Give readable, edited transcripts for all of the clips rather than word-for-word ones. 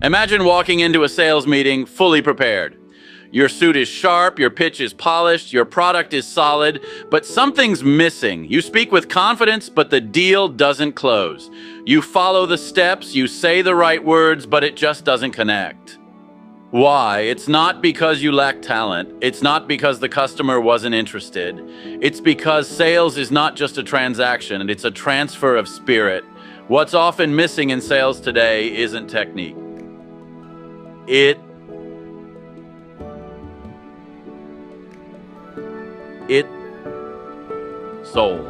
Imagine walking into a sales meeting fully prepared. Your suit is sharp, your pitch is polished, your product is solid, but something's missing. You speak with confidence, but the deal doesn't close. You follow the steps, you say the right words, but it just doesn't connect. Why? It's not because you lack talent. It's not because the customer wasn't interested. It's because sales is not just a transaction, it's a transfer of spirit. What's often missing in sales today isn't technique. It's soul.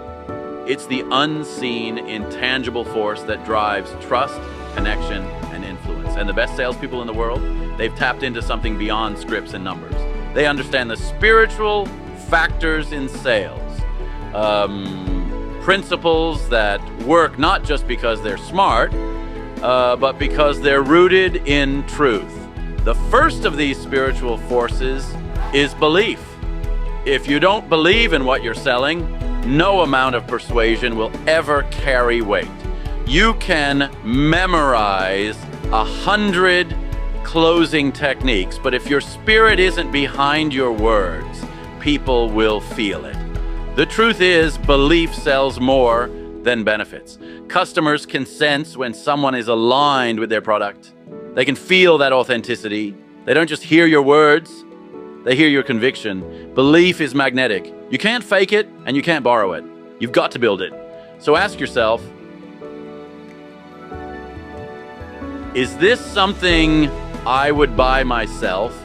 It's the unseen, intangible force that drives trust, connection, and influence. And the best salespeople in the world, they've tapped into something beyond scripts and numbers. They understand the spiritual factors in sales, principles that work not just because they're smart, but because they're rooted in truth. The first of these spiritual forces is belief. If you don't believe in what you're selling, no amount of persuasion will ever carry weight. You can memorize 100 closing techniques, but if your spirit isn't behind your words, people will feel it. The truth is, belief sells more than benefits. Customers can sense when someone is aligned with their product. They can feel that authenticity. They don't just hear your words, they hear your conviction. Belief is magnetic. You can't fake it and you can't borrow it. You've got to build it. So ask yourself, is this something I would buy myself?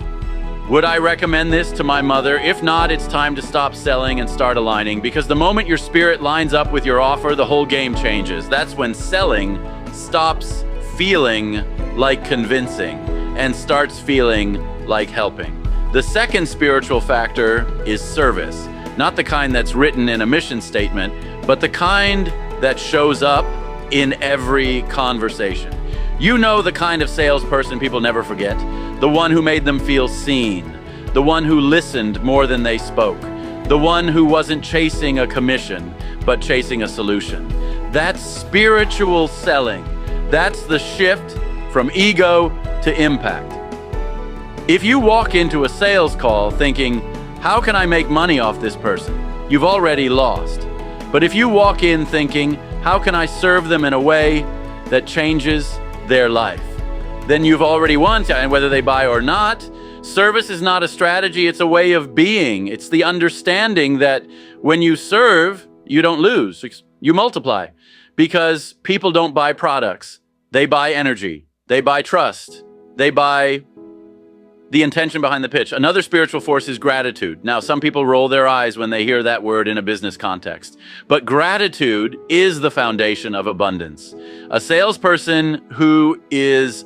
Would I recommend this to my mother? If not, it's time to stop selling and start aligning, because the moment your spirit lines up with your offer, the whole game changes. That's when selling stops feeling like convincing and starts feeling like helping. The second spiritual factor is service. Not the kind that's written in a mission statement, but the kind that shows up in every conversation. You know the kind of salesperson people never forget. The one who made them feel seen. The one who listened more than they spoke. The one who wasn't chasing a commission, but chasing a solution. That's spiritual selling. That's the shift from ego to impact. If you walk into a sales call thinking, how can I make money off this person? You've already lost. But if you walk in thinking, how can I serve them in a way that changes their life? Then you've already won, and whether they buy or not. Service is not a strategy, it's a way of being. It's the understanding that when you serve, you don't lose, you multiply. Because people don't buy products, they buy energy, they buy trust, they buy the intention behind the pitch. Another spiritual force is gratitude. Now, some people roll their eyes when they hear that word in a business context, but gratitude is the foundation of abundance. A salesperson who is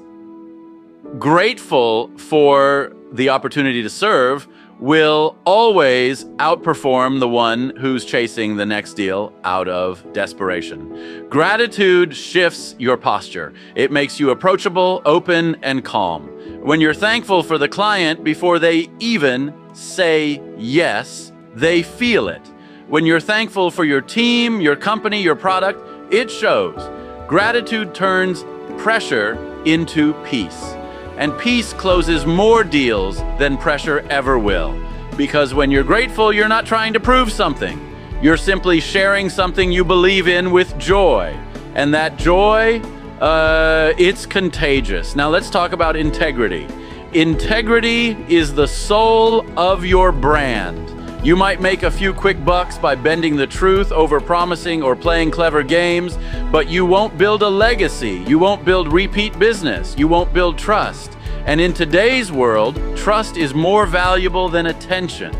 grateful for the opportunity to serve will always outperform the one who's chasing the next deal out of desperation. Gratitude shifts your posture. It makes you approachable, open, and calm. When you're thankful for the client before they even say yes, they feel it. When you're thankful for your team, your company, your product, it shows. Gratitude turns pressure into peace. And peace closes more deals than pressure ever will. Because when you're grateful, you're not trying to prove something. You're simply sharing something you believe in with joy. And that joy, it's contagious. Now let's talk about integrity. Integrity is the soul of your brand. You might make a few quick bucks by bending the truth, over-promising, or playing clever games, but you won't build a legacy. You won't build repeat business. You won't build trust. And in today's world, trust is more valuable than attention.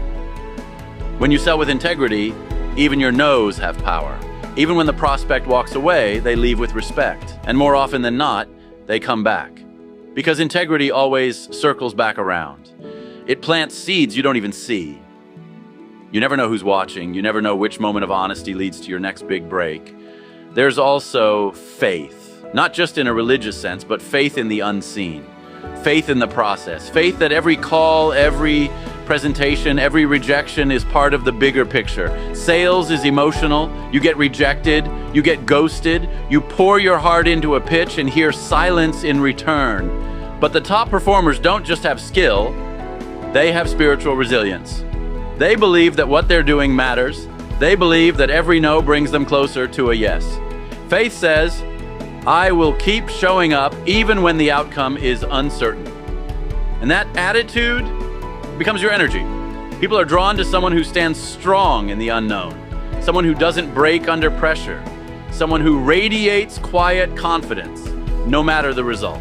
When you sell with integrity, even your no's have power. Even when the prospect walks away, they leave with respect. And more often than not, they come back. Because integrity always circles back around. It plants seeds you don't even see. You never know who's watching. You never know which moment of honesty leads to your next big break. There's also faith, not just in a religious sense, but faith in the unseen, faith in the process, faith that every call, every presentation, every rejection is part of the bigger picture. Sales is emotional. You get rejected, you get ghosted, you pour your heart into a pitch and hear silence in return. But the top performers don't just have skill, they have spiritual resilience. They believe that what they're doing matters. They believe that every no brings them closer to a yes. Faith says, I will keep showing up even when the outcome is uncertain. And that attitude becomes your energy. People are drawn to someone who stands strong in the unknown, someone who doesn't break under pressure, someone who radiates quiet confidence, no matter the result.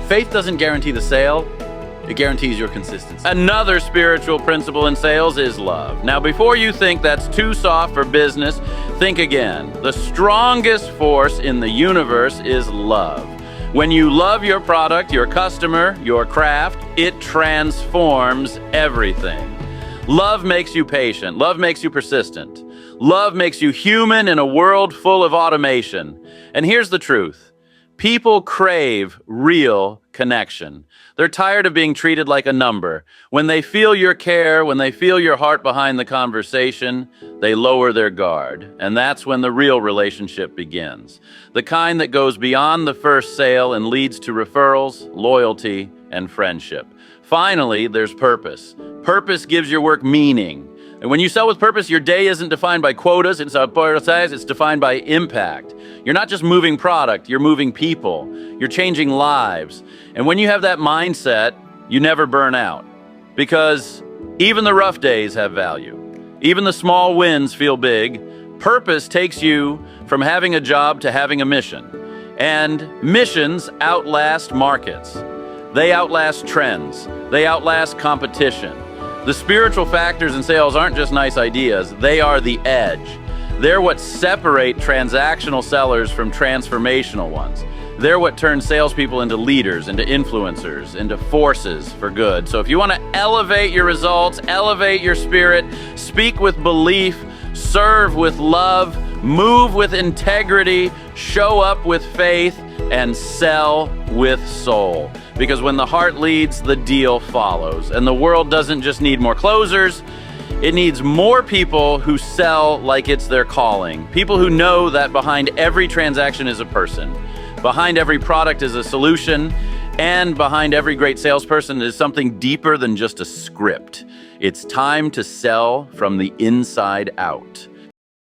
Faith doesn't guarantee the sale, it guarantees your consistency. Another spiritual principle in sales is love. Now, before you think that's too soft for business, think again. The strongest force in the universe is love. When you love your product, your customer, your craft, it transforms everything. Love makes you patient. Love makes you persistent. Love makes you human in a world full of automation. And here's the truth. People crave real connection. They're tired of being treated like a number. When they feel your care, when they feel your heart behind the conversation, they lower their guard. And that's when the real relationship begins. The kind that goes beyond the first sale and leads to referrals, loyalty, and friendship. Finally, there's purpose. Purpose gives your work meaning. And when you sell with purpose, your day isn't defined by quotas, it's defined by impact. You're not just moving product, you're moving people. You're changing lives. And when you have that mindset, you never burn out. Because even the rough days have value. Even the small wins feel big. Purpose takes you from having a job to having a mission. And missions outlast markets. They outlast trends. They outlast competition. The spiritual factors in sales aren't just nice ideas, they are the edge. They're what separate transactional sellers from transformational ones. They're what turns salespeople into leaders, into influencers, into forces for good. So if you want to elevate your results, elevate your spirit, speak with belief, serve with love, move with integrity, show up with faith, and sell with soul. Because when the heart leads, the deal follows. And the world doesn't just need more closers, it needs more people who sell like it's their calling. People who know that behind every transaction is a person, behind every product is a solution, and behind every great salesperson is something deeper than just a script. It's time to sell from the inside out.